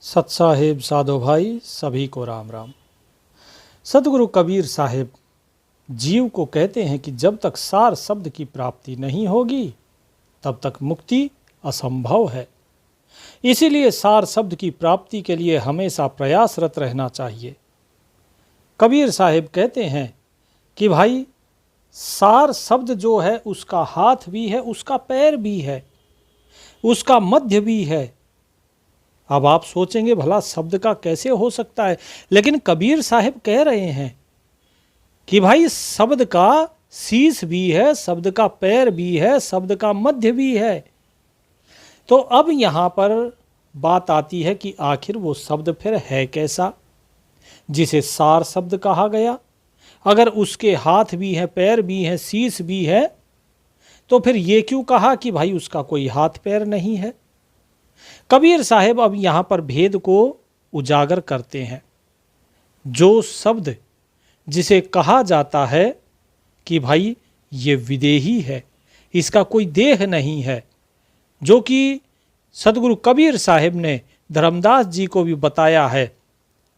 सत साहिब साधो भाई सभी को राम राम। सतगुरु कबीर साहिब जीव को कहते हैं कि जब तक सार शब्द की प्राप्ति नहीं होगी तब तक मुक्ति असंभव है। इसीलिए सार शब्द की प्राप्ति के लिए हमेशा प्रयासरत रहना चाहिए। कबीर साहिब कहते हैं कि भाई सार शब्द जो है उसका हाथ भी है, उसका पैर भी है, उसका मध्य भी है। अब आप सोचेंगे भला शब्द का कैसे हो सकता है, लेकिन कबीर साहिब कह रहे हैं कि भाई शब्द का शीश भी है, शब्द का पैर भी है, शब्द का मध्य भी है। तो अब यहाँ पर बात आती है कि आखिर वो शब्द फिर है कैसा जिसे सार शब्द कहा गया। अगर उसके हाथ भी हैं, पैर भी हैं, शीश भी है, तो फिर ये क्यों कहा कि भाई उसका कोई हाथ पैर नहीं है। कबीर साहब अब यहाँ पर भेद को उजागर करते हैं। जो शब्द जिसे कहा जाता है कि भाई ये विदेही है, इसका कोई देह नहीं है, जो कि सतगुरु कबीर साहब ने धर्मदास जी को भी बताया है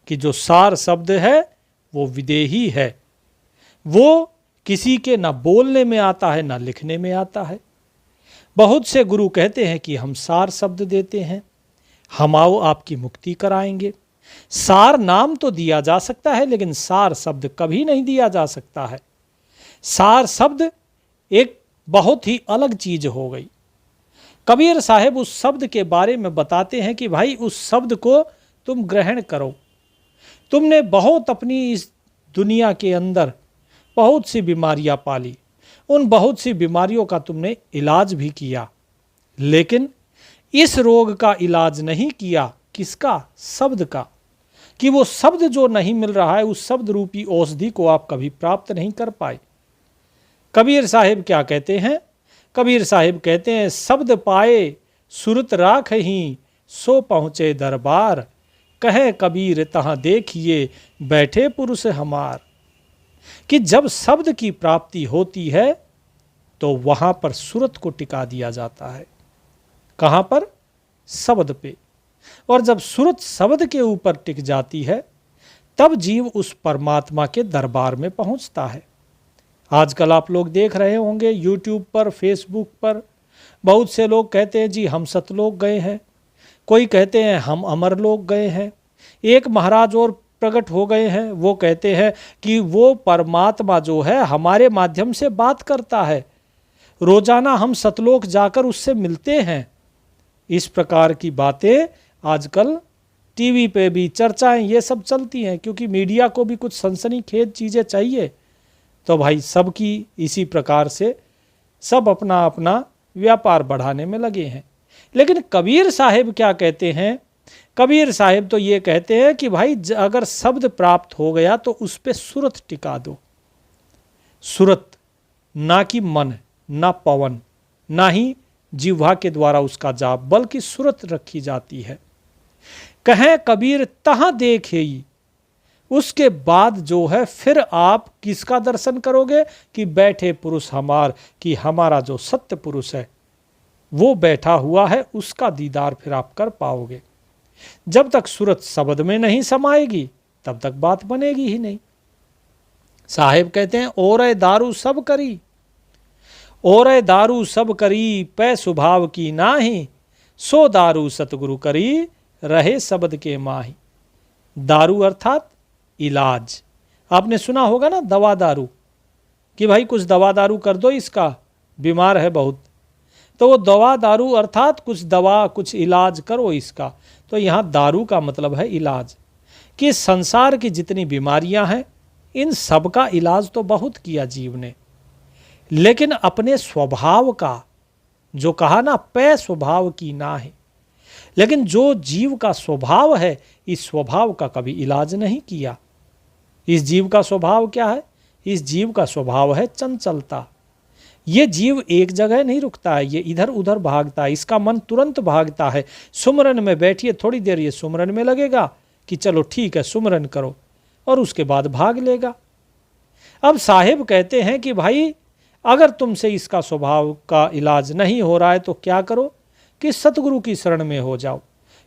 कि जो सार शब्द है वो विदेही है। वो किसी के ना बोलने में आता है ना लिखने में आता है। बहुत से गुरु कहते हैं कि हम सार शब्द देते हैं, हम आओ आपकी मुक्ति कराएंगे। सार नाम तो दिया जा सकता है, लेकिन सार शब्द कभी नहीं दिया जा सकता है। सार शब्द एक बहुत ही अलग चीज हो गई। कबीर साहब उस शब्द के बारे में बताते हैं कि भाई उस शब्द को तुम ग्रहण करो। तुमने बहुत अपनी इस दुनिया के अंदर बहुत सी बीमारियां पाली, उन बहुत सी बीमारियों का तुमने इलाज भी किया, लेकिन इस रोग का इलाज नहीं किया। किसका? शब्द का। कि वो शब्द जो नहीं मिल रहा है, उस शब्द रूपी औषधि को आप कभी प्राप्त नहीं कर पाए। कबीर साहिब क्या कहते हैं? कबीर साहिब कहते हैं, शब्द पाए सुरत राख ही सो पहुँचे दरबार, कहे कबीर तहाँ देखिए बैठे पुरुष हमार। कि जब शब्द की प्राप्ति होती है तो वहां पर सूरत को टिका दिया जाता है। कहां पर? शब्द पे। और जब सूरत शब्द के ऊपर टिक जाती है तब जीव उस परमात्मा के दरबार में पहुंचता है। आजकल आप लोग देख रहे होंगे यूट्यूब पर, फेसबुक पर बहुत से लोग कहते हैं जी हम सतलोक गए हैं, कोई कहते हैं हम अमरलोक गए हैं। एक महाराज और प्रकट हो गए हैं, वो कहते हैं कि वो परमात्मा जो है हमारे माध्यम से बात करता है, रोजाना हम सतलोक जाकर उससे मिलते हैं। इस प्रकार की बातें आजकल टीवी पे भी चर्चाएं ये सब चलती हैं, क्योंकि मीडिया को भी कुछ सनसनीखेज चीज़ें चाहिए। तो भाई सबकी इसी प्रकार से सब अपना अपना व्यापार बढ़ाने में लगे हैं। लेकिन कबीर साहिब क्या कहते हैं? कबीर साहिब तो ये कहते हैं कि भाई अगर शब्द प्राप्त हो गया तो उस पे सूरत टिका दो। सूरत, ना कि मन, ना पवन, ना ही जिह्वा के द्वारा उसका जाप, बल्कि सूरत रखी जाती है। कहें कबीर तहाँ देखे, उसके बाद जो है फिर आप किसका दर्शन करोगे? कि बैठे पुरुष हमार, कि हमारा जो सत्य पुरुष है वो बैठा हुआ है, उसका दीदार फिर आप कर पाओगे। जब तक सूरत शब्द में नहीं समाएगी तब तक बात बनेगी ही नहीं। साहिब कहते हैं, और दारू सब करी, और दारू सब करी पै स्वभाव की नाही, सो दारू सतगुरु करी रहे शब्द के माही। दारू अर्थात इलाज। आपने सुना होगा ना दवा दारू, कि भाई कुछ दवा दारू कर दो, इसका बीमार है बहुत, तो वो दवा दारू अर्थात कुछ दवा कुछ इलाज करो इसका। तो यहाँ दारू का मतलब है इलाज। कि संसार की जितनी बीमारियां हैं इन सब का इलाज तो बहुत किया जीव ने, लेकिन अपने स्वभाव का, जो कहा ना पै स्वभाव की ना है, लेकिन जो जीव का स्वभाव है इस स्वभाव का कभी इलाज नहीं किया। इस जीव का स्वभाव क्या है? इस जीव का स्वभाव है चंचलता। ये जीव एक जगह नहीं रुकता है, ये इधर उधर भागता है, इसका मन तुरंत भागता है। सुमरन में बैठिए, थोड़ी देर ये सुमरन में लगेगा कि चलो ठीक है सुमरन करो, और उसके बाद भाग लेगा। अब साहिब कहते हैं कि भाई अगर तुमसे इसका स्वभाव का इलाज नहीं हो रहा है तो क्या करो? कि सतगुरु की शरण में हो जाओ,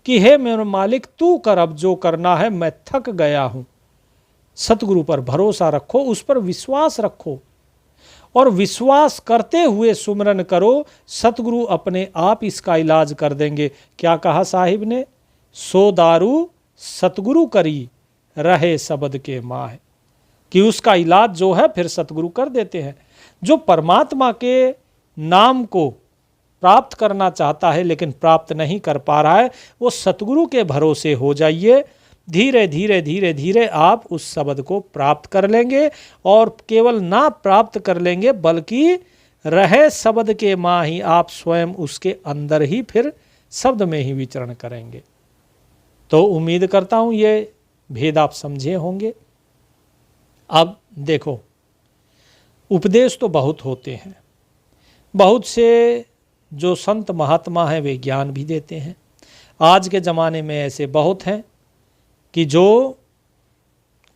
कि हे मेरे मालिक तू कर अब जो करना है, मैं थक गया हूं। सतगुरु पर भरोसा रखो, उस पर विश्वास रखो और विश्वास करते हुए सुमरन करो, सतगुरु अपने आप इसका इलाज कर देंगे। क्या कहा साहिब ने? सो दारू सतगुरु करी, रहे शब्द के माह। कि उसका इलाज जो है फिर सतगुरु कर देते हैं। जो परमात्मा के नाम को प्राप्त करना चाहता है लेकिन प्राप्त नहीं कर पा रहा है, वो सतगुरु के भरोसे हो जाइए। धीरे धीरे धीरे धीरे आप उस शब्द को प्राप्त कर लेंगे और केवल ना प्राप्त कर लेंगे बल्कि रहे शब्द के माँ ही आप स्वयं उसके अंदर ही फिर शब्द में ही विचरण करेंगे। तो उम्मीद करता हूँ ये भेद आप समझे होंगे। अब देखो, उपदेश तो बहुत होते हैं, बहुत से जो संत महात्मा हैं वे ज्ञान भी देते हैं। आज के ज़माने में ऐसे बहुत हैं कि जो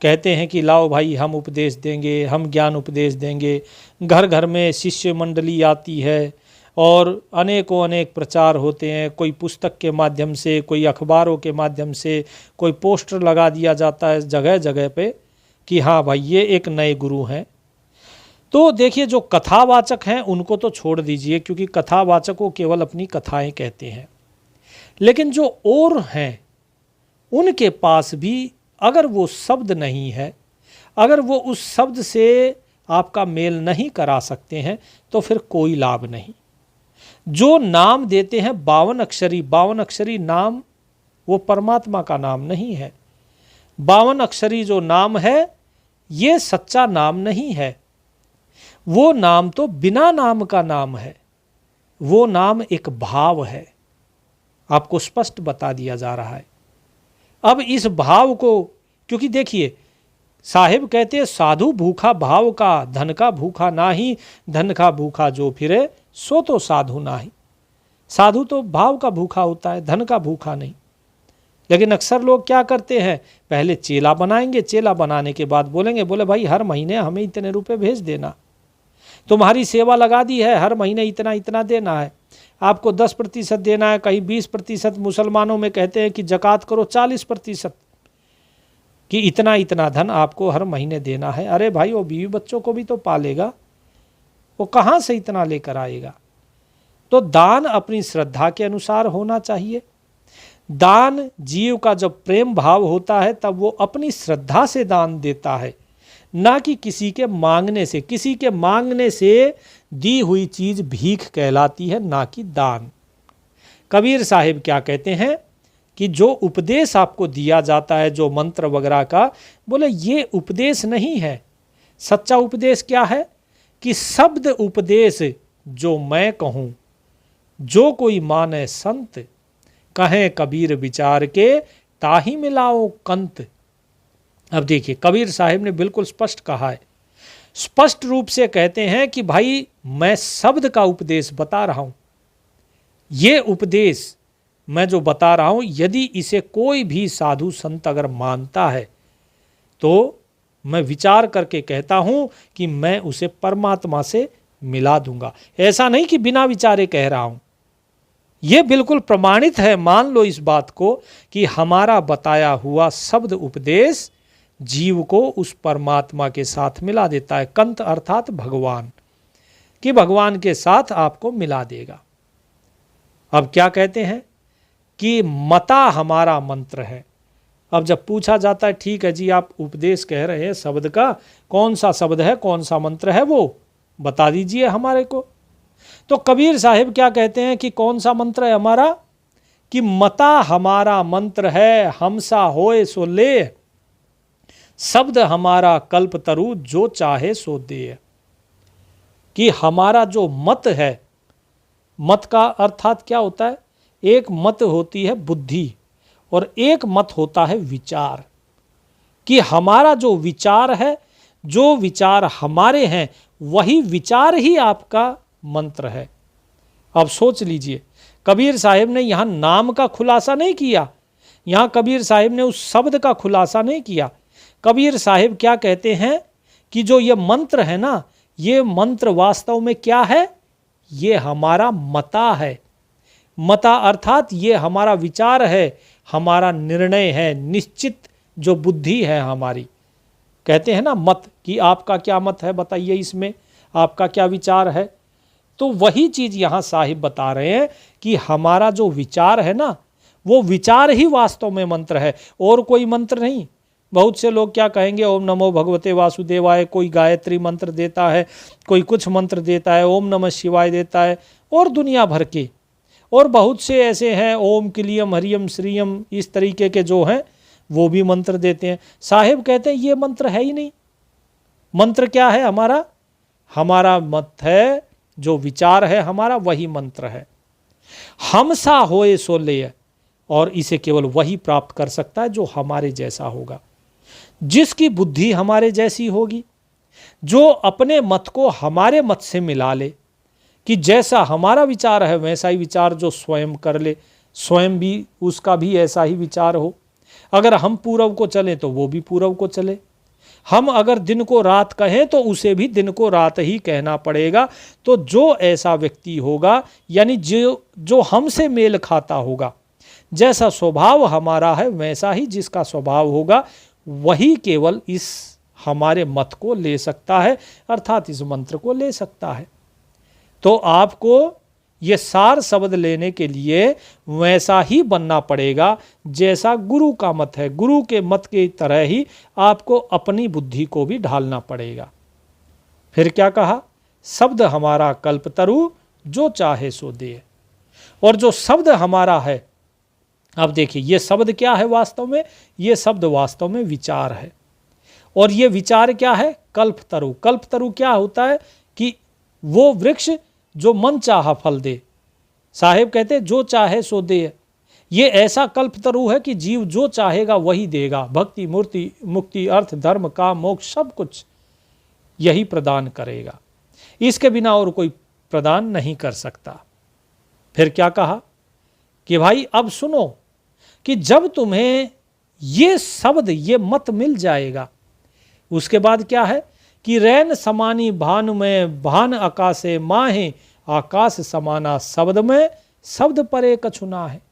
कहते हैं कि लाओ भाई हम उपदेश देंगे, हम ज्ञान उपदेश देंगे। घर घर में शिष्य मंडली आती है और अनेकों अनेक प्रचार होते हैं, कोई पुस्तक के माध्यम से, कोई अखबारों के माध्यम से, कोई पोस्टर लगा दिया जाता है जगह जगह पे कि हाँ भाई ये एक नए गुरु हैं। तो देखिए, जो कथावाचक हैं उनको तो छोड़ दीजिए, क्योंकि कथावाचक को केवल अपनी कथाएं कहते हैं। लेकिन जो और हैं उनके पास भी अगर वो शब्द नहीं है, अगर वो उस शब्द से आपका मेल नहीं करा सकते हैं, तो फिर कोई लाभ नहीं। जो नाम देते हैं 52 अक्षरी नाम, वो परमात्मा का नाम नहीं है। 52 अक्षरी जो नाम है ये सच्चा नाम नहीं है। वो नाम तो बिना नाम का नाम है, वो नाम एक भाव है। आपको स्पष्ट बता दिया जा रहा है। अब इस भाव को, क्योंकि देखिए साहिब कहते हैं साधु भूखा भाव का, धन का भूखा नाही, धन का भूखा जो फिरे सो तो साधु नाही। साधु तो भाव का भूखा होता है, धन का भूखा नहीं। लेकिन अक्सर लोग क्या करते हैं, पहले चेला बनाएंगे, चेला बनाने के बाद बोलेंगे, बोले भाई हर महीने हमें इतने रुपए भेज देना, तुम्हारी सेवा लगा दी है, हर महीने इतना इतना देना है, आपको 10% देना है, कहीं 20%। मुसलमानों में कहते हैं कि जकात करो 40%, कि इतना इतना धन आपको हर महीने देना है। अरे भाई वो बीवी बच्चों को भी तो पालेगा, वो कहाँ से इतना लेकर आएगा? तो दान अपनी श्रद्धा के अनुसार होना चाहिए। दान जीव का जब प्रेम भाव होता है तब वो अपनी श्रद्धा से दान देता है, ना कि किसी के मांगने से। किसी के मांगने से दी हुई चीज भीख कहलाती है, ना कि दान। कबीर साहिब क्या कहते हैं कि जो उपदेश आपको दिया जाता है, जो मंत्र वगैरह का, बोले ये उपदेश नहीं है। सच्चा उपदेश क्या है कि शब्द उपदेश जो मैं कहूँ, जो कोई माने संत, कहें कबीर विचार के, ताही मिलाओ कंत। अब देखिए कबीर साहिब ने बिल्कुल स्पष्ट कहा है, स्पष्ट रूप से कहते हैं कि भाई मैं शब्द का उपदेश बता रहा हूं। ये उपदेश मैं जो बता रहा हूं, यदि इसे कोई भी साधु संत अगर मानता है तो मैं विचार करके कहता हूं कि मैं उसे परमात्मा से मिला दूंगा। ऐसा नहीं कि बिना विचारे कह रहा हूं, यह बिल्कुल प्रमाणित है। मान लो इस बात को कि हमारा बताया हुआ शब्द उपदेश जीव को उस परमात्मा के साथ मिला देता है। कंत अर्थात भगवान, कि भगवान के साथ आपको मिला देगा। अब क्या कहते हैं कि मता हमारा मंत्र है। अब जब पूछा जाता है ठीक है जी आप उपदेश कह रहे हैं शब्द का, कौन सा शब्द है, कौन सा मंत्र है, वो बता दीजिए हमारे को। तो कबीर साहिब क्या कहते हैं कि कौन सा मंत्र है हमारा, कि मता हमारा मंत्र है, हमसा होए सो ले, शब्द हमारा कल्प तरु जो चाहे सो दे। कि हमारा जो मत है, मत का अर्थात क्या होता है, एक मत होती है बुद्धि और एक मत होता है विचार। कि हमारा जो विचार है, जो विचार हमारे हैं, वही विचार ही आपका मंत्र है। अब सोच लीजिए, कबीर साहिब ने यहाँ नाम का खुलासा नहीं किया, यहाँ कबीर साहिब ने उस शब्द का खुलासा नहीं किया। कबीर साहिब क्या कहते हैं कि जो ये मंत्र है ना, ये मंत्र वास्तव में क्या है, ये हमारा मता है। मता अर्थात ये हमारा विचार है, हमारा निर्णय है, निश्चित जो बुद्धि है हमारी। कहते हैं ना मत, कि आपका क्या मत है, बताइए इसमें आपका क्या विचार है। तो वही चीज़ यहाँ साहिब बता रहे हैं कि हमारा जो विचार है ना, वो विचार ही वास्तव में मंत्र है, और कोई मंत्र नहीं। बहुत से लोग क्या कहेंगे, ओम नमो भगवते वासुदेवाय, कोई गायत्री मंत्र देता है, कोई कुछ मंत्र देता है, ओम नमः शिवाय देता है, और दुनिया भर के, और बहुत से ऐसे हैं ओम क्लियम हरियम श्रीयम, इस तरीके के जो हैं वो भी मंत्र देते हैं। साहिब कहते हैं ये मंत्र है ही नहीं। मंत्र क्या है हमारा? हमारा मत है, जो विचार है हमारा, वही मंत्र है। हम सा होए सो ले, और इसे केवल वही प्राप्त कर सकता है जो हमारे जैसा होगा, जिसकी बुद्धि हमारे जैसी होगी, जो अपने मत को हमारे मत से मिला ले, कि जैसा हमारा विचार है वैसा ही विचार जो स्वयं कर ले, स्वयं भी उसका भी ऐसा ही विचार हो। अगर हम पूरब को चलें तो वो भी पूरब को चले, हम अगर दिन को रात कहें तो उसे भी दिन को रात ही कहना पड़ेगा। तो जो ऐसा व्यक्ति होगा, यानी जो हमसे मेल खाता होगा, जैसा स्वभाव हमारा है वैसा ही जिसका स्वभाव होगा, वही केवल इस हमारे मत को ले सकता है, अर्थात इस मंत्र को ले सकता है। तो आपको ये सार शब्द लेने के लिए वैसा ही बनना पड़ेगा जैसा गुरु का मत है। गुरु के मत की तरह ही आपको अपनी बुद्धि को भी ढालना पड़ेगा। फिर क्या कहा? शब्द हमारा कल्पतरु, जो चाहे सो दे। और जो शब्द हमारा है, अब देखिए ये शब्द क्या है वास्तव में? ये शब्द वास्तव में विचार है। और ये विचार क्या है? कल्पतरु। कल्पतरु क्या होता है? कि वो वृक्ष जो मन चाहा फल दे। साहेब कहते जो चाहे सो दे। ये ऐसा कल्पतरु है कि जीव जो चाहेगा वही देगा। भक्ति, मूर्ति, मुक्ति, अर्थ, धर्म, काम, मोक्ष सब कुछ यही प्रदान करेगा। इसके बिना और कोई प्रदान नहीं कर सकता। फिर क्या कहा कि भाई अब सुनो कि जब तुम्हें ये शब्द, ये मत मिल जाएगा, उसके बाद क्या है कि रैन समानी भान में भान आकाशे माहे, आकाश समाना शब्द में शब्द परे कछुना है।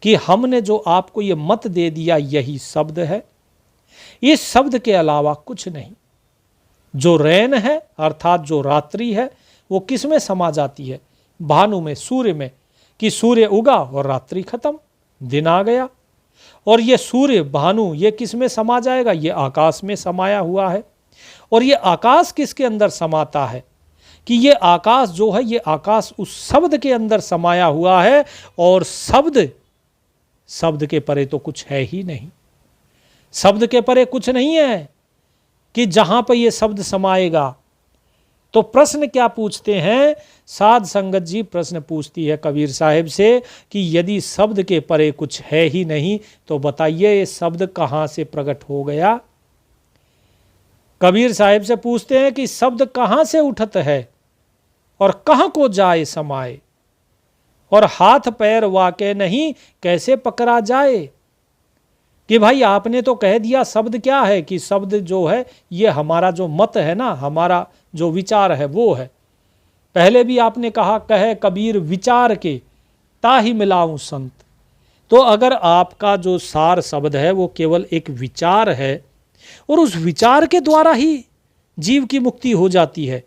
कि हमने जो आपको ये मत दे दिया यही शब्द है, इस शब्द के अलावा कुछ नहीं। जो रैन है अर्थात जो रात्रि है वो किस में समा जाती है? भानु में, सूर्य में। कि सूर्य उगा और रात्रि खत्म, दिन आ गया। और ये सूर्य भानु ये किस में समा जाएगा? ये आकाश में समाया हुआ है। और ये आकाश किसके अंदर समाता है? कि ये आकाश जो है, ये आकाश उस शब्द के अंदर समाया हुआ है। और शब्द के परे तो कुछ है ही नहीं। शब्द के परे कुछ नहीं है कि जहां पर ये शब्द समाएगा। तो प्रश्न क्या पूछते हैं साध संगत जी? प्रश्न पूछती है कबीर साहिब से कि यदि शब्द के परे कुछ है ही नहीं तो बताइए ये शब्द कहां से प्रकट हो गया? कबीर साहिब से पूछते हैं कि शब्द कहां से उठत है और कहां को जाए समाए, और हाथ पैर वाके नहीं कैसे पकड़ा जाए। कि भाई आपने तो कह दिया शब्द क्या है, कि शब्द जो है ये हमारा जो मत है ना, हमारा जो विचार है वो है। पहले भी आपने कहा कहे कबीर विचार के ताहि मिलाऊं संत। तो अगर आपका जो सार शब्द है वो केवल एक विचार है और उस विचार के द्वारा ही जीव की मुक्ति हो जाती है,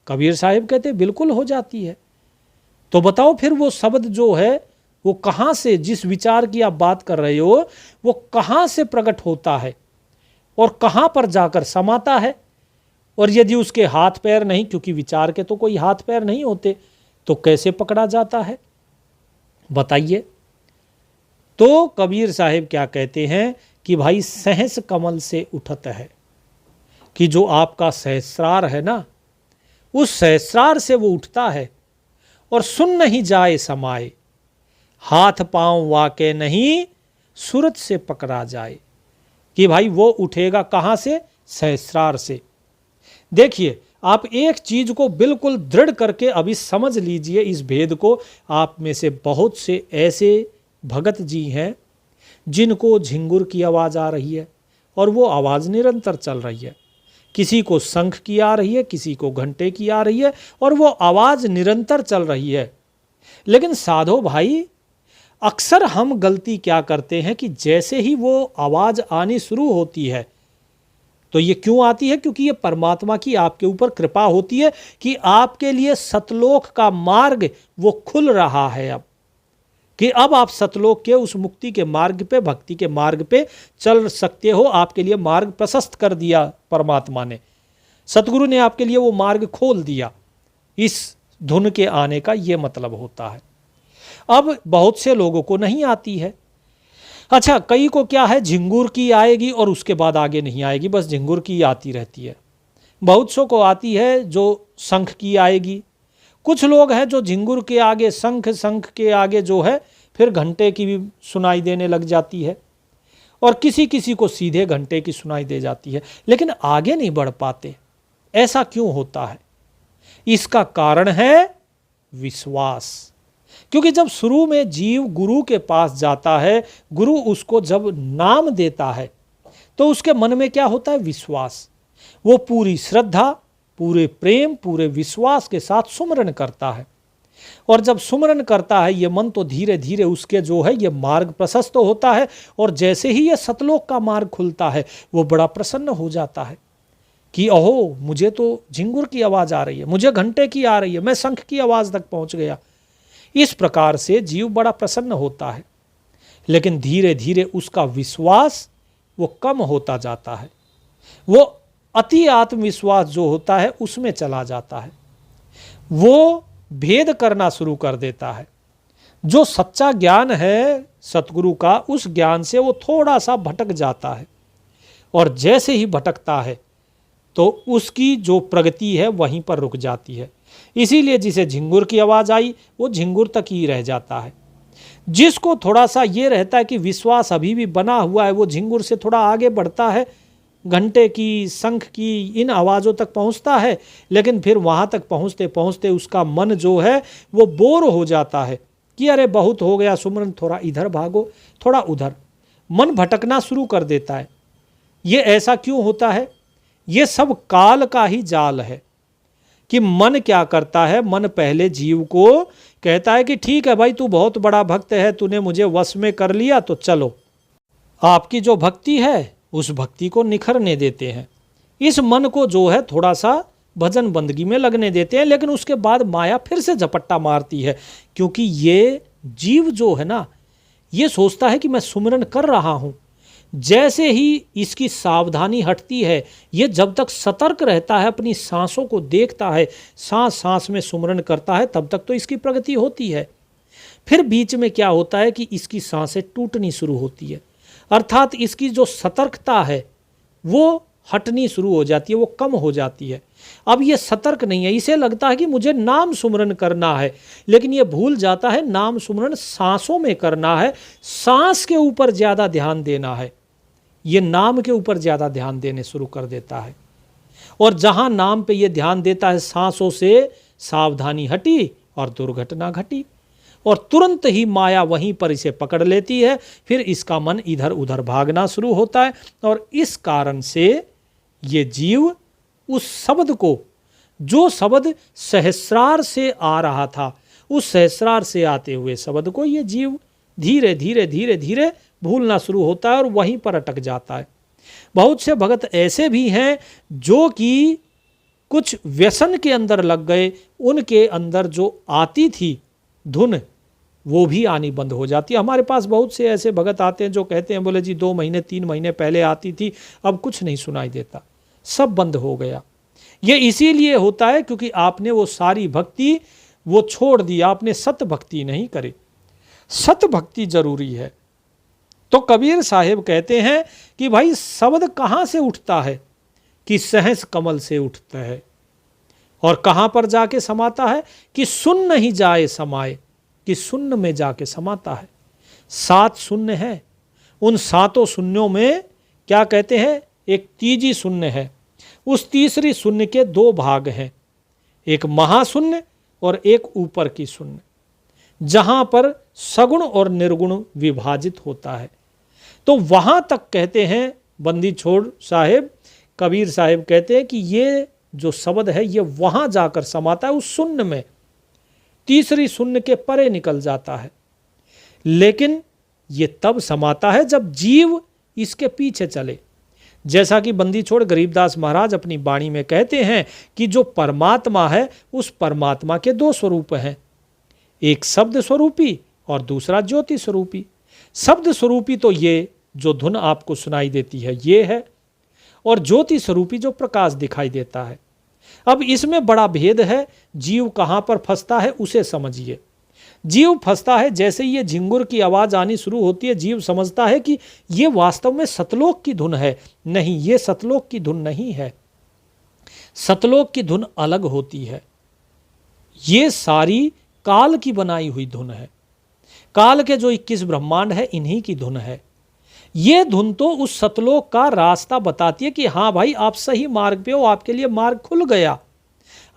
कबीर साहिब कहते बिल्कुल हो जाती है। तो बताओ फिर वो शब्द जो है वो कहाँ से, जिस विचार की आप बात कर रहे हो वो कहाँ से प्रकट होता है और कहाँ पर जाकर समाता है? और यदि उसके हाथ पैर नहीं, क्योंकि विचार के तो कोई हाथ पैर नहीं होते, तो कैसे पकड़ा जाता है बताइए? तो कबीर साहिब क्या कहते हैं कि भाई सहस कमल से उठत है। कि जो आपका सहस्रार है ना, उस सहस्रार से वो उठता है और सुन नहीं जाए समाए, हाथ पांव वाके नहीं सूरत से पकड़ा जाए। कि भाई वो उठेगा कहाँ से? सहस्रार से। देखिए आप एक चीज को बिल्कुल दृढ़ करके अभी समझ लीजिए इस भेद को। आप में से बहुत से ऐसे भगत जी हैं जिनको झिंगुर की आवाज़ आ रही है और वो आवाज़ निरंतर चल रही है। किसी को शंख की आ रही है, किसी को घंटे की आ रही है और वो आवाज़ निरंतर चल रही है। लेकिन साधो भाई, अक्सर हम गलती क्या करते हैं कि जैसे ही वो आवाज आनी शुरू होती है, तो ये क्यों आती है? क्योंकि ये परमात्मा की आपके ऊपर कृपा होती है कि आपके लिए सतलोक का मार्ग वो खुल रहा है। अब कि अब आप सतलोक के उस मुक्ति के मार्ग पे, भक्ति के मार्ग पे चल सकते हो। आपके लिए मार्ग प्रशस्त कर दिया परमात्मा ने, सतगुरु ने आपके लिए वो मार्ग खोल दिया। इस धुन के आने का ये मतलब होता है। अब बहुत से लोगों को नहीं आती है। अच्छा, कई को क्या है, झिंगुर की आएगी और उसके बाद आगे नहीं आएगी, बस झिंगुर की आती रहती है। बहुत सौ को आती है जो शंख की आएगी। कुछ लोग हैं जो झिंगुर के आगे शंख, शंख के आगे जो है फिर घंटे की भी सुनाई देने लग जाती है, और किसी किसी को सीधे घंटे की सुनाई दे जाती है, लेकिन आगे नहीं बढ़ पाते। ऐसा क्यों होता है? इसका कारण है विश्वास। क्योंकि जब शुरू में जीव गुरु के पास जाता है, गुरु उसको जब नाम देता है, तो उसके मन में क्या होता है? विश्वास। वो पूरी श्रद्धा, पूरे प्रेम, पूरे विश्वास के साथ सुमरन करता है। और जब सुमरन करता है ये मन, तो धीरे धीरे उसके जो है ये मार्ग प्रशस्त होता है। और जैसे ही ये सतलोक का मार्ग खुलता है, वो बड़ा प्रसन्न हो जाता है कि अहो, मुझे तो झिंगुर की आवाज़ आ रही है, मुझे घंटे की आ रही है, मैं शंख की आवाज़ तक पहुंच गया। इस प्रकार से जीव बड़ा प्रसन्न होता है। लेकिन धीरे धीरे उसका विश्वास वो कम होता जाता है, वो अति आत्मविश्वास जो होता है उसमें चला जाता है, वो भेद करना शुरू कर देता है। जो सच्चा ज्ञान है सतगुरु का, उस ज्ञान से वो थोड़ा सा भटक जाता है, और जैसे ही भटकता है तो उसकी जो प्रगति है वहीं पर रुक जाती है। इसीलिए जिसे झिंगुर की आवाज़ आई वो झिंगुर तक ही रह जाता है। जिसको थोड़ा सा ये रहता है कि विश्वास अभी भी बना हुआ है, वो झिंगुर से थोड़ा आगे बढ़ता है, घंटे की, शंख की, इन आवाज़ों तक पहुंचता है। लेकिन फिर वहां तक पहुंचते पहुंचते उसका मन जो है वो बोर हो जाता है कि अरे बहुत हो गया सुमरन, थोड़ा इधर भागो, थोड़ा उधर, मन भटकना शुरू कर देता है। ये ऐसा क्यों होता है? ये सब काल का ही जाल है कि मन क्या करता है, मन पहले जीव को कहता है कि ठीक है भाई, तू बहुत बड़ा भक्त है, तूने मुझे वश में कर लिया, तो चलो आपकी जो भक्ति है उस भक्ति को निखरने देते हैं। इस मन को जो है थोड़ा सा भजन बंदगी में लगने देते हैं। लेकिन उसके बाद माया फिर से झपट्टा मारती है, क्योंकि ये जीव जो है ना, ये सोचता है कि मैं सुमिरन कर रहा हूँ। जैसे ही इसकी सावधानी हटती है, ये जब तक सतर्क रहता है, अपनी सांसों को देखता है, सांस सांस में सुमिरन करता है, तब तक तो इसकी प्रगति होती है। फिर बीच में क्या होता है कि इसकी सांसें टूटनी शुरू होती है, अर्थात इसकी जो सतर्कता है वो हटनी शुरू हो जाती है, वो कम हो जाती है। अब ये सतर्क नहीं है, इसे लगता है कि मुझे नाम सुमरन करना है, लेकिन ये भूल जाता है नाम सुमरन सांसों में करना है, सांस के ऊपर ज़्यादा ध्यान देना है। ये नाम के ऊपर ज़्यादा ध्यान देने शुरू कर देता है, और जहाँ नाम पे ये ध्यान देता है, सांसों से सावधानी हटी और दुर्घटना घटी, और तुरंत ही माया वहीं पर इसे पकड़ लेती है। फिर इसका मन इधर उधर भागना शुरू होता है, और इस कारण से ये जीव उस शब्द को, जो शब्द सहस्रार से आ रहा था, उस सहस्रार से आते हुए शब्द को ये जीव धीरे धीरे धीरे धीरे भूलना शुरू होता है और वहीं पर अटक जाता है। बहुत से भगत ऐसे भी हैं जो कि कुछ व्यसन के अंदर लग गए, उनके अंदर जो आती थी धुन वो भी आनी बंद हो जाती है। हमारे पास बहुत से ऐसे भगत आते हैं जो कहते हैं, बोले जी 2 महीने 3 महीने पहले आती थी, अब कुछ नहीं सुनाई देता, सब बंद हो गया। ये इसीलिए होता है क्योंकि आपने वो सारी भक्ति वो छोड़ दी, आपने सत भक्ति नहीं करी। सत भक्ति जरूरी है। तो कबीर साहिब कहते हैं कि भाई शब्द कहाँ से उठता है? कि सहस कमल से उठता है। और कहाँ पर जाके समाता है? कि सुन नहीं जाए समाए, कि शून्य में जाके समाता है। 7 शून्य है, उन 7 शून्यों में क्या कहते हैं, एक तीजी शून्य है। उस तीसरी शून्य के 2 भाग हैं, एक महाशून्य और एक ऊपर की शून्य, जहां पर सगुण और निर्गुण विभाजित होता है। तो वहां तक कहते हैं बंदी छोड़ साहेब, कबीर साहिब कहते हैं कि ये जो शब्द है ये वहां जाकर समाता है, उस शून्य में। तीसरी शून्य के परे निकल जाता है। लेकिन ये तब समाता है जब जीव इसके पीछे चले। जैसा कि बंदी छोड़ गरीबदास महाराज अपनी वाणी में कहते हैं कि जो परमात्मा है उस परमात्मा के दो स्वरूप हैं, एक शब्द स्वरूपी और दूसरा ज्योति स्वरूपी। शब्द स्वरूपी तो ये जो धुन आपको सुनाई देती है ये है, और ज्योति स्वरूपी जो प्रकाश दिखाई देता है। अब इसमें बड़ा भेद है। जीव कहाँ पर फंसता है उसे समझिए। जीव फंसता है जैसे ये झिंगुर की आवाज़ आनी शुरू होती है, जीव समझता है कि ये वास्तव में सतलोक की धुन है। नहीं, ये सतलोक की धुन नहीं है। सतलोक की धुन अलग होती है। ये सारी काल की बनाई हुई धुन है। काल के जो 21 ब्रह्मांड है इन्हीं की धुन है। ये धुन तो उस सतलोक का रास्ता बताती है कि हाँ भाई आप सही मार्ग पे हो, आपके लिए मार्ग खुल गया,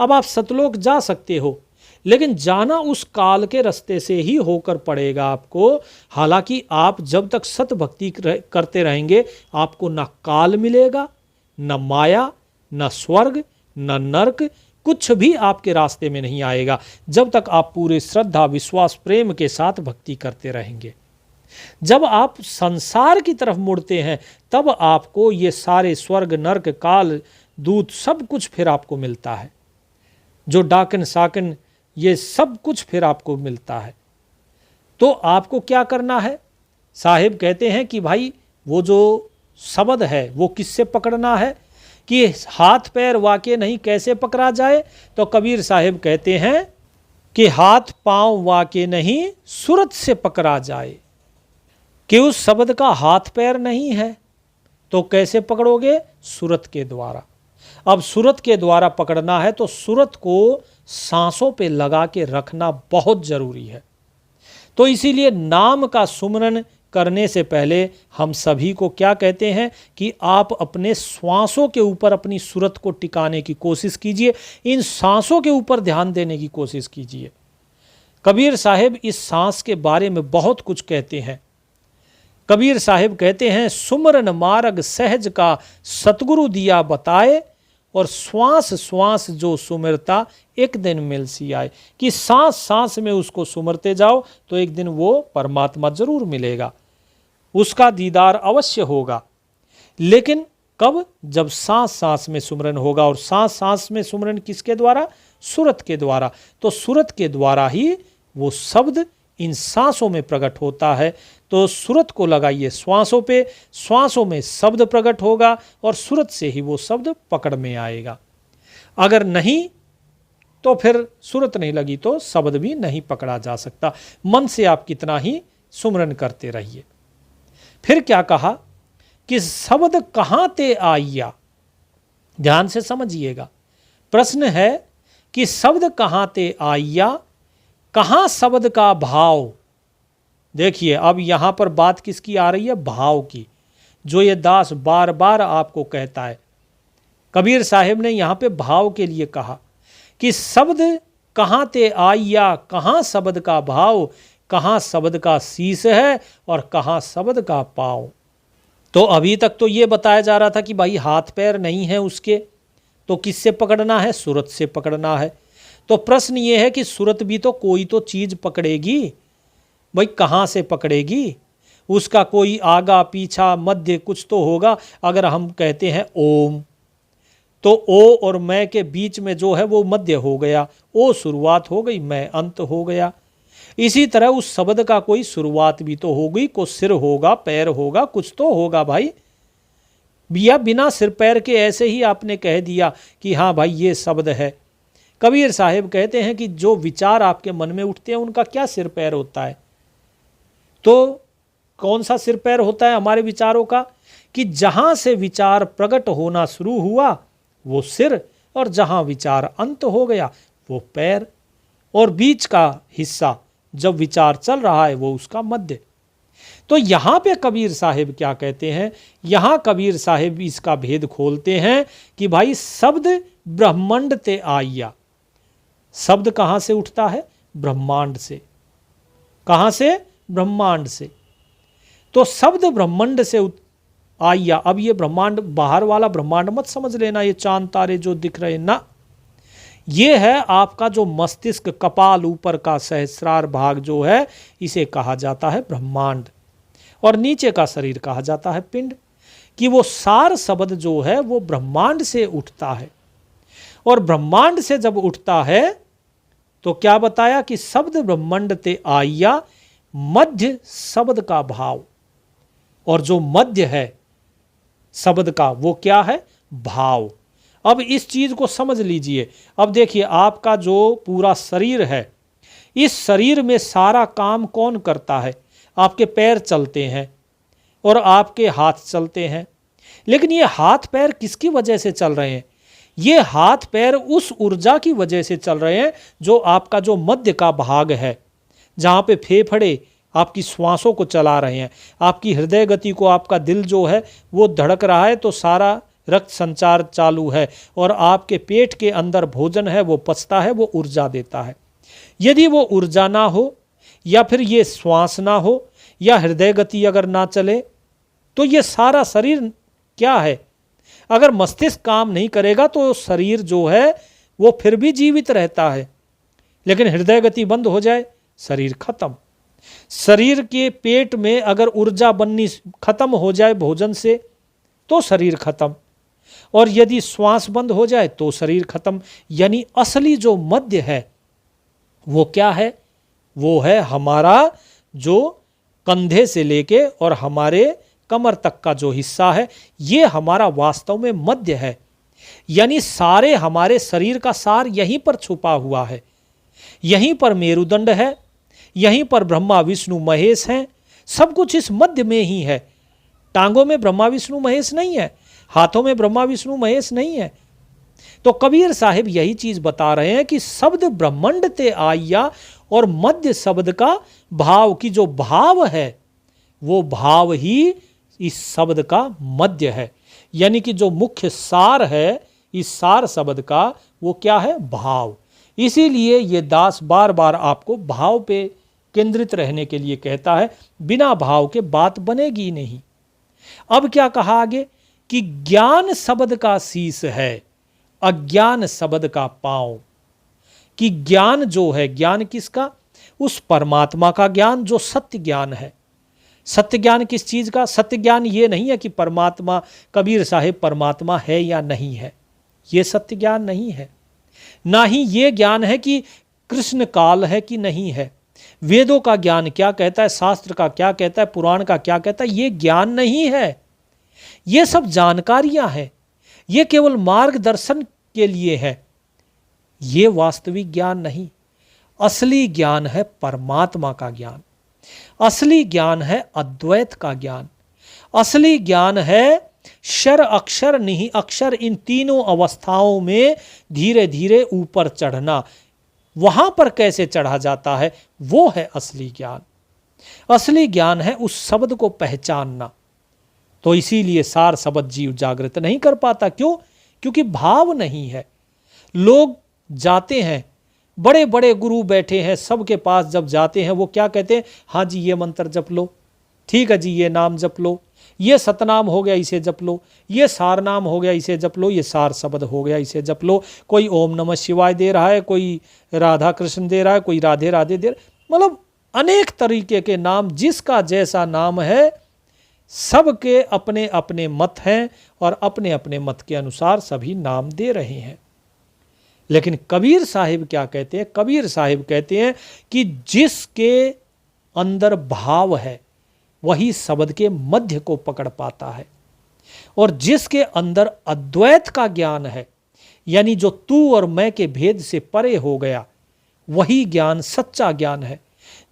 अब आप सतलोक जा सकते हो। लेकिन जाना उस काल के रास्ते से ही होकर पड़ेगा आपको। हालांकि आप जब तक सत भक्ति करते रहेंगे आपको न काल मिलेगा, न माया, न स्वर्ग, न नरक, कुछ भी आपके रास्ते में नहीं आएगा जब तक आप पूरे श्रद्धा, विश्वास, प्रेम के साथ भक्ति करते रहेंगे। जब आप संसार की तरफ मुड़ते हैं तब आपको ये सारे स्वर्ग, नरक, काल, दूत सब कुछ फिर आपको मिलता है। जो डाकन साकन ये सब कुछ फिर आपको मिलता है। तो आपको क्या करना है? साहिब कहते हैं कि भाई वो जो शब्द है वो किससे पकड़ना है, कि हाथ पैर वाके नहीं कैसे पकड़ा जाए? तो कबीर साहिब कहते हैं कि हाथ पांव वाके नहीं सूरत से पकड़ा जाए। कि उस शब्द का हाथ पैर नहीं है तो कैसे पकड़ोगे? सूरत के द्वारा। अब सूरत के द्वारा पकड़ना है तो सूरत को सांसों पे लगा के रखना बहुत जरूरी है। तो इसीलिए नाम का सुमरन करने से पहले हम सभी को क्या कहते हैं कि आप अपने श्वासों के ऊपर अपनी सूरत को टिकाने की कोशिश कीजिए, इन सांसों के ऊपर ध्यान देने की कोशिश कीजिए। कबीर साहिब इस सांस के बारे में बहुत कुछ कहते हैं। कबीर साहिब कहते हैं, सुमरन मार्ग सहज का सतगुरु दिया बताए, और श्वास श्वास जो सुमरता एक दिन मिल सी आए। कि सांस सांस में उसको सुमरते जाओ तो एक दिन वो परमात्मा जरूर मिलेगा, उसका दीदार अवश्य होगा। लेकिन कब? जब सांस सांस में सुमरन होगा। और सांस सांस में सुमरन किसके द्वारा? सूरत के द्वारा। तो सूरत के द्वारा ही वो शब्द इन सांसों में प्रकट होता है। तो सूरत को लगाइए श्वासों पे, श्वासों में शब्द प्रकट होगा और सूरत से ही वो शब्द पकड़ में आएगा। अगर नहीं तो फिर सूरत नहीं लगी तो शब्द भी नहीं पकड़ा जा सकता। मन से आप कितना ही सुमरन करते रहिए। फिर क्या कहा कि शब्द कहाँ ते आइया। ध्यान से समझिएगा, प्रश्न है कि शब्द कहाँ ते आइया, कहाँ शब्द का भाव। देखिए अब यहां पर बात किसकी आ रही है? भाव की, जो ये दास बार बार आपको कहता है। कबीर साहिब ने यहां पे भाव के लिए कहा कि शब्द कहाँ ते आइया, कहाँ शब्द का भाव, कहाँ शब्द का शीश है और कहाँ शब्द का पाँव। तो अभी तक तो ये बताया जा रहा था कि भाई हाथ पैर नहीं है उसके, तो किससे पकड़ना है? सूरत से पकड़ना है। तो प्रश्न ये है कि सूरत भी तो कोई तो चीज़ पकड़ेगी भाई, कहाँ से पकड़ेगी? उसका कोई आगा पीछा मध्य कुछ तो होगा। अगर हम कहते हैं ओम, तो ओ और मैं के बीच में जो है वो मध्य हो गया, ओ शुरुआत हो गई, मैं अंत हो गया। इसी तरह उस शब्द का कोई शुरुआत भी तो होगी, को सिर होगा, पैर होगा, कुछ तो होगा भाई। या बिना सिर पैर के ऐसे ही आपने कह दिया कि हाँ भाई ये शब्द है। कबीर साहिब कहते हैं कि जो विचार आपके मन में उठते हैं उनका क्या सिर पैर होता है? तो कौन सा सिर पैर होता है हमारे विचारों का? कि जहां से विचार प्रकट होना शुरू हुआ वो सिर, और जहां विचार अंत हो गया वो पैर, और बीच का हिस्सा जब विचार चल रहा है वो उसका मध्य। तो यहां पे कबीर साहिब क्या कहते हैं? यहां कबीर साहिब इसका भेद खोलते हैं कि भाई शब्द ब्रह्मांड ते आइया। शब्द कहां से उठता है? ब्रह्मांड से। कहां से? ब्रह्मांड से। तो शब्द ब्रह्मांड से आइया। अब ये ब्रह्मांड बाहर वाला ब्रह्मांड मत समझ लेना, ये चांद तारे जो दिख रहे ना, ये है आपका जो मस्तिष्क, कपाल, ऊपर का सहस्रार भाग जो है, इसे कहा जाता है ब्रह्मांड, और नीचे का शरीर कहा जाता है पिंड। कि वो सार शब्द जो है वो ब्रह्मांड से उठता है, और ब्रह्मांड से जब उठता है तो क्या बताया कि शब्द ब्रह्मांड ते आया, मध्य शब्द का भाव, और जो मध्य है शब्द का वो क्या है, भाव। अब इस चीज को समझ लीजिए। अब देखिए, आपका जो पूरा शरीर है, इस शरीर में सारा काम कौन करता है? आपके पैर चलते हैं और आपके हाथ चलते हैं, लेकिन ये हाथ पैर किसकी वजह से चल रहे हैं? ये हाथ पैर उस ऊर्जा की वजह से चल रहे हैं जो आपका जो मध्य का भाग है, जहाँ पे फेफड़े आपकी श्वासों को चला रहे हैं, आपकी हृदय गति को, आपका दिल जो है वो धड़क रहा है तो सारा रक्त संचार चालू है, और आपके पेट के अंदर भोजन है वो पचता है, वो ऊर्जा देता है। यदि वो ऊर्जा ना हो, या फिर ये श्वास ना हो, या हृदय गति अगर ना चले, तो ये सारा शरीर क्या है? अगर मस्तिष्क काम नहीं करेगा तो शरीर जो है वो फिर भी जीवित रहता है, लेकिन हृदय गति बंद हो जाए, शरीर खत्म। शरीर के पेट में अगर ऊर्जा बननी खत्म हो जाए भोजन से, तो शरीर खत्म, और यदि श्वास बंद हो जाए तो शरीर खत्म। यानी असली जो मध्य है वो क्या है? वो है हमारा जो कंधे से लेके और हमारे कमर तक का जो हिस्सा है, ये हमारा वास्तव में मध्य है। यानी सारे हमारे शरीर का सार यहीं पर छुपा हुआ है। यहीं पर मेरुदंड है, यहीं पर ब्रह्मा विष्णु महेश हैं, सब कुछ इस मध्य में ही है। टांगों में ब्रह्मा विष्णु महेश नहीं है, हाथों में ब्रह्मा विष्णु महेश नहीं है। तो कबीर साहिब यही चीज बता रहे हैं कि शब्द ब्रह्मांड ते आया, और मध्य शब्द का भाव, की जो भाव है वो भाव ही इस शब्द का मध्य है। यानी कि जो मुख्य सार है इस सार शब्द का, वो क्या है? भाव। इसीलिए ये दास बार बार आपको भाव पे केंद्रित रहने के लिए कहता है, बिना भाव के बात बनेगी नहीं। अब क्या कहा आगे? कि ज्ञान शब्द का शीश है, अज्ञान शब्द का पांव। कि ज्ञान जो है, ज्ञान किसका? उस परमात्मा का ज्ञान जो सत्य ज्ञान है। सत्य ज्ञान किस चीज का? सत्य ज्ञान ये नहीं है कि परमात्मा, कबीर साहिब परमात्मा है या नहीं है, ये सत्य ज्ञान नहीं है। ना ही ये ज्ञान है कि कृष्ण काल है कि नहीं है, वेदों का ज्ञान क्या कहता है, शास्त्र का क्या कहता है, पुराण का क्या कहता है, ये ज्ञान नहीं है। ये सब जानकारियां हैं, ये केवल मार्गदर्शन के लिए है, ये वास्तविक ज्ञान नहीं। असली ज्ञान है परमात्मा का ज्ञान, असली ज्ञान है अद्वैत का ज्ञान, असली ज्ञान है क्षर अक्षर नहीं अक्षर, इन तीनों अवस्थाओं में धीरे धीरे ऊपर चढ़ना। वहां पर कैसे चढ़ा जाता है, वो है असली ज्ञान। असली ज्ञान है उस शब्द को पहचानना। तो इसीलिए सार शब्द जीव जागृत नहीं कर पाता। क्यों? क्योंकि भाव नहीं है। लोग जाते हैं, बड़े बड़े गुरु बैठे हैं, सबके पास जब जाते हैं वो क्या कहते हैं? हाँ जी ये मंत्र जप लो, ठीक है जी ये नाम जप लो, ये सतनाम हो गया इसे जप लो, ये सार नाम हो गया इसे जप लो, ये सार शब्द हो गया इसे जप लो। कोई ओम नमः शिवाय दे रहा है, कोई राधा कृष्ण दे रहा है, कोई राधे राधे दे रहा है। मतलब अनेक तरीके के नाम, जिसका जैसा नाम है, सबके अपने अपने मत हैं और अपने अपने मत के अनुसार सभी नाम दे रहे हैं। लेकिन कबीर साहिब क्या कहते हैं? कबीर साहिब कहते हैं कि जिसके अंदर भाव है वही शब्द के मध्य को पकड़ पाता है, और जिसके अंदर अद्वैत का ज्ञान है, यानी जो तू और मैं के भेद से परे हो गया, वही ज्ञान सच्चा ज्ञान है।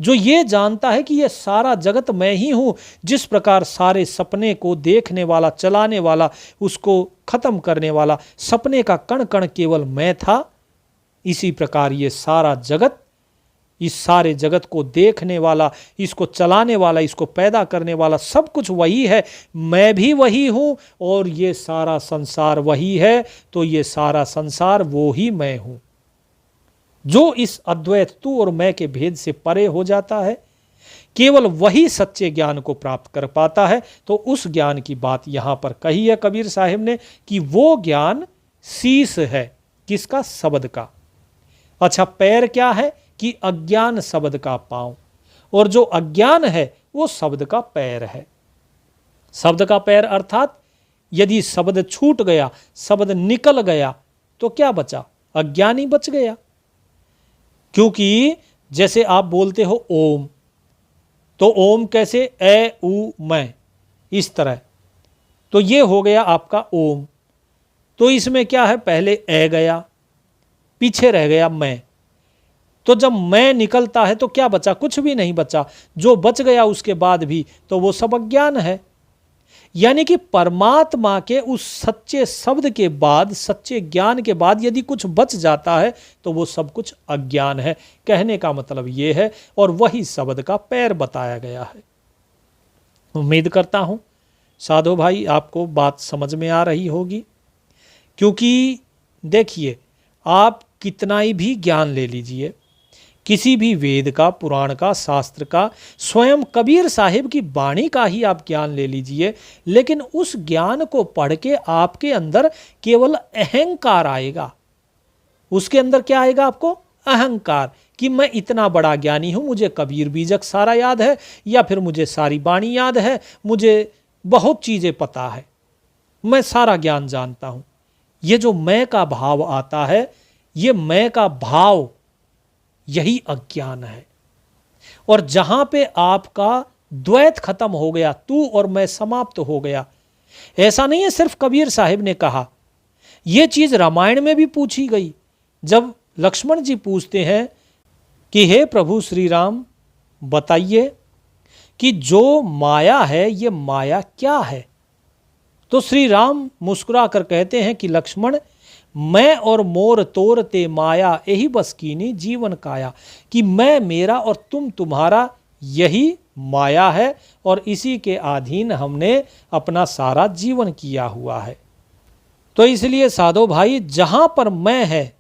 जो ये जानता है कि ये सारा जगत मैं ही हूं, जिस प्रकार सारे सपने को देखने वाला, चलाने वाला, उसको खत्म करने वाला, सपने का कण कण केवल मैं था, इसी प्रकार ये सारा जगत, इस सारे जगत को देखने वाला, इसको चलाने वाला, इसको पैदा करने वाला, सब कुछ वही है, मैं भी वही हूं, और ये सारा संसार वही है। तो ये सारा संसार वो ही मैं हूं। जो इस अद्वैत तू और मैं के भेद से परे हो जाता है, केवल वही सच्चे ज्ञान को प्राप्त कर पाता है। तो उस ज्ञान की बात यहां पर कही है कबीर साहिब ने, कि वो ज्ञान शीश है, किसका? शब्द का। अच्छा, पैर क्या है कि अज्ञान शब्द का पांव, और जो अज्ञान है वो शब्द का पैर है। शब्द का पैर अर्थात यदि शब्द छूट गया, शब्द निकल गया, तो क्या बचा? अज्ञान ही बच गया। क्योंकि जैसे आप बोलते हो ओम, तो ओम कैसे? ए उ मैं, इस तरह, तो ये हो गया आपका ओम। तो इसमें क्या है? पहले ए गया, पीछे रह गया मैं। तो जब मैं निकलता है तो क्या बचा? कुछ भी नहीं बचा। जो बच गया उसके बाद भी तो वो सब अज्ञान है। यानी कि परमात्मा के उस सच्चे शब्द के बाद, सच्चे ज्ञान के बाद यदि कुछ बच जाता है तो वो सब कुछ अज्ञान है। कहने का मतलब ये है, और वही शब्द का पैर बताया गया है। उम्मीद करता हूं साधु भाई आपको बात समझ में आ रही होगी। क्योंकि देखिए, आप कितना ही भी ज्ञान ले लीजिए, किसी भी वेद का, पुराण का, शास्त्र का, स्वयं कबीर साहिब की वाणी का ही आप ज्ञान ले लीजिए, लेकिन उस ज्ञान को पढ़ के आपके अंदर केवल अहंकार आएगा। उसके अंदर क्या आएगा? आपको अहंकार, कि मैं इतना बड़ा ज्ञानी हूं, मुझे कबीर बीजक सारा याद है, या फिर मुझे सारी वाणी याद है, मुझे बहुत चीज़ें पता है, मैं सारा ज्ञान जानता हूं। ये जो मैं का भाव आता है, ये मैं का भाव, यही अज्ञान है। और जहां पे आपका द्वैत खत्म हो गया, तू और मैं समाप्त हो गया। ऐसा नहीं है सिर्फ कबीर साहिब ने कहा, यह चीज रामायण में भी पूछी गई। जब लक्ष्मण जी पूछते हैं कि हे प्रभु श्री राम, बताइए कि जो माया है, ये माया क्या है? तो श्री राम मुस्कुरा कर कहते हैं कि लक्ष्मण, मैं और मोर तोर ते माया, यही बस कीनी जीवन काया, कि मैं मेरा और तुम तुम्हारा, यही माया है, और इसी के अधीन हमने अपना सारा जीवन किया हुआ है। तो इसलिए साधो भाई, जहां पर मैं है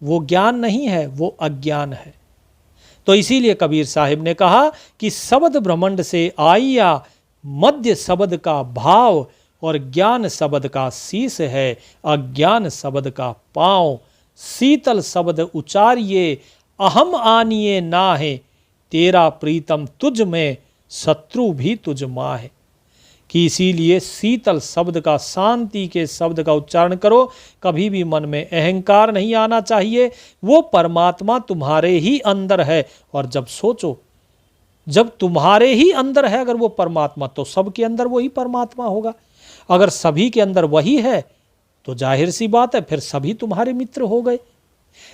वो ज्ञान नहीं है, वो अज्ञान है। तो इसीलिए कबीर साहिब ने कहा कि शब्द ब्रह्मांड से आइया, मध्य शब्द का भाव, और ज्ञान शब्द का शीश है, अज्ञान शब्द का पांव। शीतल शब्द उचारिये, अहम आनिए ना है, तेरा प्रीतम तुझ में, शत्रु भी तुझ माँ है। कि इसीलिए शीतल शब्द का, शांति के शब्द का उच्चारण करो। कभी भी मन में अहंकार नहीं आना चाहिए। वो परमात्मा तुम्हारे ही अंदर है, और जब सोचो, जब तुम्हारे ही अंदर है अगर वो परमात्मा, तो सबके अंदर वही परमात्मा होगा। अगर सभी के अंदर वही है तो जाहिर सी बात है, फिर सभी तुम्हारे मित्र हो गए।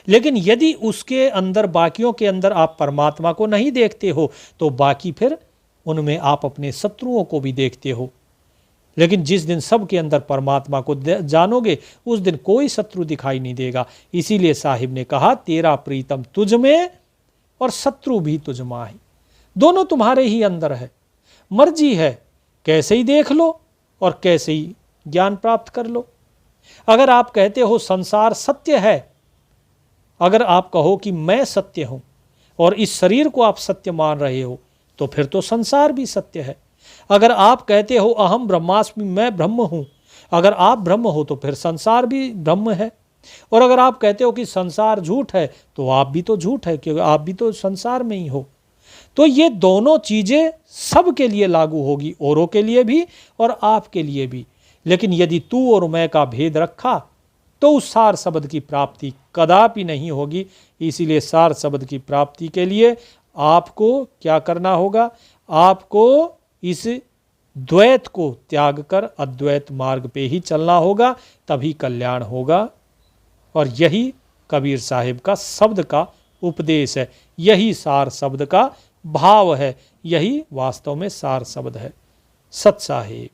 लेकिन यदि उसके अंदर, बाकियों के अंदर आप परमात्मा को नहीं देखते हो, तो बाकी फिर उनमें आप अपने शत्रुओं को भी देखते हो। लेकिन जिस दिन सबके अंदर परमात्मा को जानोगे, उस दिन कोई शत्रु दिखाई नहीं देगा। इसीलिए साहिब ने कहा, तेरा प्रीतम तुझ में और शत्रु भी तुझ माँ है। दोनों तुम्हारे ही अंदर है। मर्जी है कैसे ही देख लो और कैसे ही ज्ञान प्राप्त कर लो। अगर आप कहते हो संसार सत्य है, अगर आप कहो कि मैं सत्य हूं और इस शरीर को आप सत्य मान रहे हो, तो फिर तो संसार भी सत्य है। अगर आप कहते हो अहम ब्रह्मास्मि, मैं ब्रह्म हूं, अगर आप ब्रह्म हो तो फिर संसार भी ब्रह्म है। और अगर आप कहते हो कि संसार झूठ है, तो आप भी तो झूठ है, क्योंकि आप भी तो संसार में ही हो। तो ये दोनों चीजें सबके लिए लागू होगी, औरों के लिए भी और आपके लिए भी। लेकिन यदि तू और मैं का भेद रखा, तो उस सार शब्द की प्राप्ति कदापि नहीं होगी। इसीलिए सार शब्द की प्राप्ति के लिए आपको क्या करना होगा? आपको इस द्वैत को त्याग कर अद्वैत मार्ग पे ही चलना होगा, तभी कल्याण होगा। और यही कबीर साहिब का शब्द का उपदेश है, यही सार शब्द का भाव है, यही वास्तव में सार शब्द है। सत साहिब।